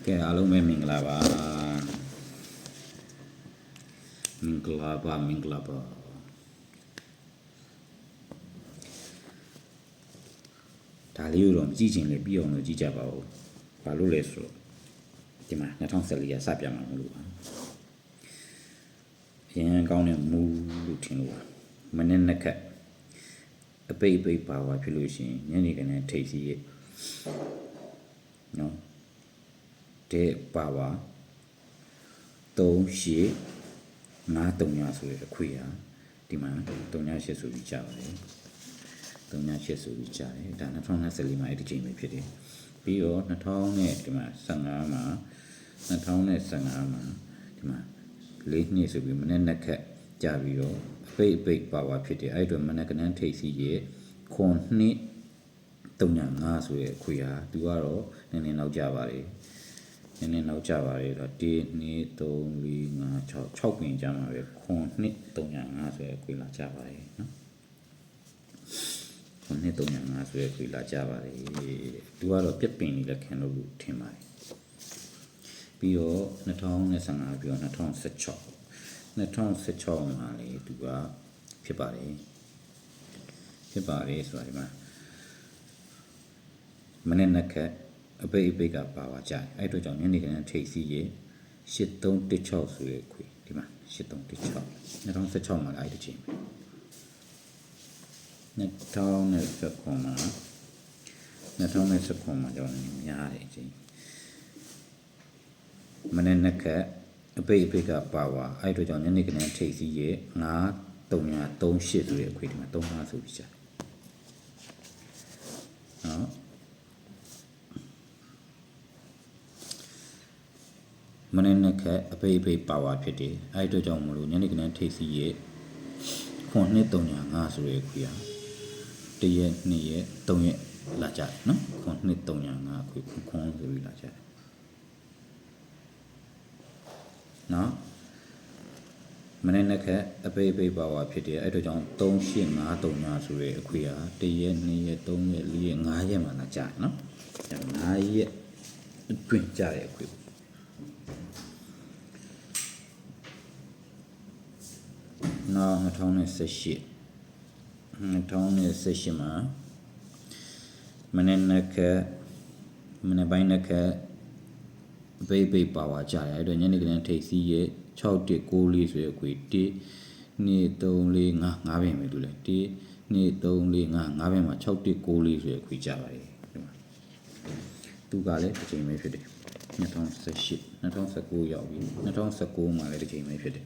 ကဲအားလုံးပဲမင်္ဂလာပါမင်္ဂလာပါဒါလေးကိုတော့ကြည့်ချင်လေပြီးအောင်လို့ကြည့်ကြပါဦးဘာလို့လဲဆိုတော့ဒီမှာ2014ကစပြမှာမလို့ပါအရင်ကောင်းတဲ့မူလို့ထင်လို့မနေ့နှစ်ခက်အပိတ်ပါဝါဖြစ်လို့ရှိရင်ညနေကနေထိတ်စီရဲ့နော်တဲ့ပါဝါ3ရှေ့9 3ဆိုတဲ့အခွေဟာဒီမှာ3ရှေ့ဆိုပြီးကြားပါတယ်3ရှေ့ဆိုပြီးကြားတယ်ဒါ2024မှာအဲ့ဒီချိန်ပဲဖြစ်တယ်ပြီးတော့2000နဲ့ဒီမှာ15မှာ2015မှာဒီမှာ4နှစ်ဆိုပြီးမနေ့နှစ်ခက်ကြာပြီးတော့အပိတ်ပါဝါဖြစ်တယ်အဲ့တော့မနေ့ကနန်းထိတ်စီရဲ့ခွန်နှစ်305ဆိုတဲ့အခွေဟာသူကတော့နည်းနည်းနောက်ကြပါတယ်နည်းနည်းနောက်ကြပါတယ်တော့1 2 3 4 5 6ပင်ကြမှာပဲခွန်နှစ်305ဆိုတဲ့အခွေလာကြပါတယ်နော်ခွန်နှစ်305ဆိုတဲ့အခွေလာကြပါတယ်သူကတော့ပြက်ပင်လေးလက်ခံလို့ထင်ပါတယ်ပြီးတော့2015ပြီးတော့2016မှာလေသူကဖြစ်ပါတယ်ဆိုတာဒီမှာမနေ့နှစ်ခက်အပိတ်ကပါပါကြအဲ့အတွက်ကြောင့်ညနေခင်းထိတ်စီရဲ့8316ဆိုတဲ့ခွေဒီမှာ8316 2016မှာအဲ့ဒီချိန်ပဲ2019မှာကျွန်တော်များတယ်အချိန်မနေ့နှစ်ခက်အပိတ်ကပါပါအဲ့အတွက်ကြောင့်ညနေခင်းထိတ်စီရဲ့9338ဆိုတဲ့ခွေဒီမှာ35ဆိုပြီးကြနော်မနေ့နှစ်ခက်အပိတ်ပါဝါဖြစ်တယ်အဲ့အတွက်ကြောင့်မလို့ညနေကနန်းထိတ်စီရဲ့ခွန်နှစ်305ဆိုတဲ့ခွေဟာ1ရက်2ရက်3ရက်လာကြတယ်နော်ခွန်နှစ်305ခွေခွန်ဆိုပြီးလာကြတယ်နော်မနေ့နှစ်ခက်အပိတ်ပါဝါဖြစ်တယ်အဲ့အတွက်ကြောင့်3853ဆိုတဲ့အခွေဟာ1ရက်2ရက်3ရက်4ရက်5ရက်မှလာကြတယ်နော်5ရက်အတွင်းကြတဲ့အခွေနောက်2018မှာမနေ့ပိုင်းနှစ်ခက်အပိတ်ပါဝါကြတယ်အဲ့တော့ညနေကလေးထိတ်စီးရဲ့6194ဆိုရခွေ1 2 3 4 5ပင်ပဲတူလဲ1 2 3 4 5ပင်မှာ6194ဆိုရခွေကြပါတယ်ဒီမှာသူကလည်းတစ်ချိန်ပဲဖြစ်တယ်2019ရောက်ပြီ2019မှာလည်းတစ်ချိန်ပဲဖြစ်တယ်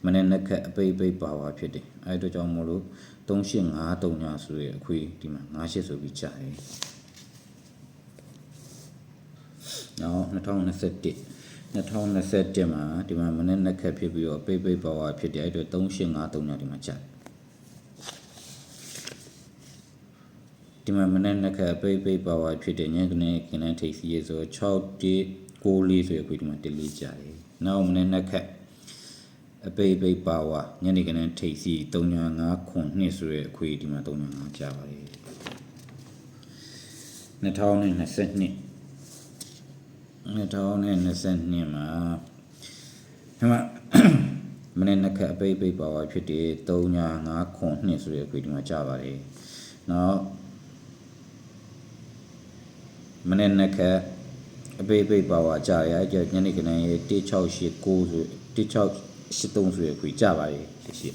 မနေ့နှစ်ခက်အပိတ်ပါဝါဖြစ်တယ်အဲ့အတွက်ကြောင့်မို့လို့3853ဆိုတဲ့အခွေဒီမှာ58ဆိုပြီးကြာတယ်နောက်2021မှာဒီမှာမနေ့နှစ်ခက်ဖြစ်ပြီးတော့ပိတ်ပါဝါဖြစ်တယ်အဲ့အတွက်3853ဒီမှာကြာဒီမှာမနေ့နှစ်ခက်ပိတ်ပါဝါဖြစ်တယ်ညကနေခင်းထိတ်စီရေဆို6194ဆိုတဲ့အခွေဒီမှာ14ကြာတယ်နောက်မနေ့နှစ်ခက်အပိတ်ပါဝါညနေကနေ့ထိတ်စီ305ခွန်နှစ်ဆိုတဲ့အခွေဒီမှာ305ကြာပါတယ်2022မှာဒီမှာမနေ့နှစ်ခက်အပိတ်ပါဝါဖြစ်တယ်305ခွန်နှစ်ဆိုတဲ့အခွေဒီမှာကြာပါတယ်နောက်မနေ့နှစ်ခက်အပိတ်ပါဝါကြာရကြညနေကနေ့1689ဆို1683ဆိုရခွေကြပါရဲ့ရှိ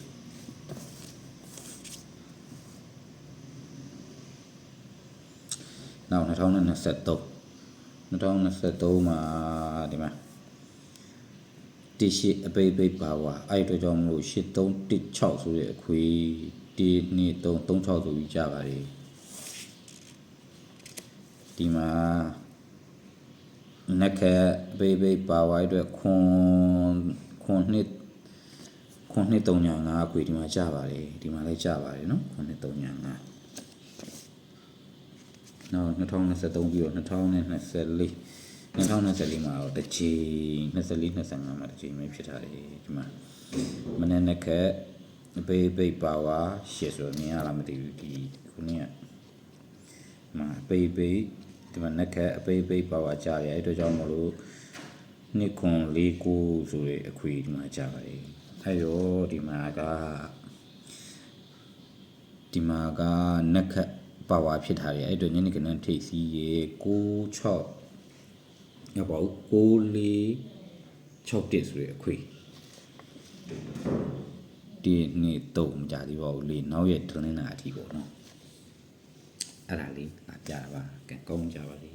နောက်2023မှာဒီမှာတိရှိအပိတ်ပါဝါအဲ့အတွက်ကြောင့်မလို့8316ဆိုတဲ့အခွေ12336ဆိုပြီးကြပါရဲ့ဒီမှာနက်ခက်အပိတ်ပါဝါအတွက်ခွန်နှစ်305ခွေဒီမှာကြပါတယ်ဒီမှာလည်းကြပါတယ်နော်ခွန်နှစ်305နောက်2023ပြီးတော့2024မှာတော့တစ်ချိန်24-25မှာတစ်ချိန်ပဲဖြစ်ထားတယ်ဒီမှာမနေ့နက်ခက်အပိတ်ပါဝါရှေ့ဆိုမြင်ရလားမသိဘူးဒီခုနေ့ကမှာပိတ် ဒီမှာနက်ခက်အပိတ်ပါဝါကြားတယ်အဲ့တော့ကြောင့်မလို့နှစ်ခွန်၄ကိုဆိုတဲ့အခွေဒီမှာကြားပါတယ်အဲ့တော့ဒီမှာကနက်ခက်ပါဝါဖြစ်ထားတယ်အဲ့တော့ညနေကနန်းထိပ်စီးရေ6ရပါဘူး9461ဆိုတဲ့အခွေဒီနေ့တော့မကြသေးပါဘူးလေနောက်ရက်ထလင်းတာအထိပေါ့နော်အဲ့ဒါလေးငါကြားပါကဲကောင်းကြပါလေ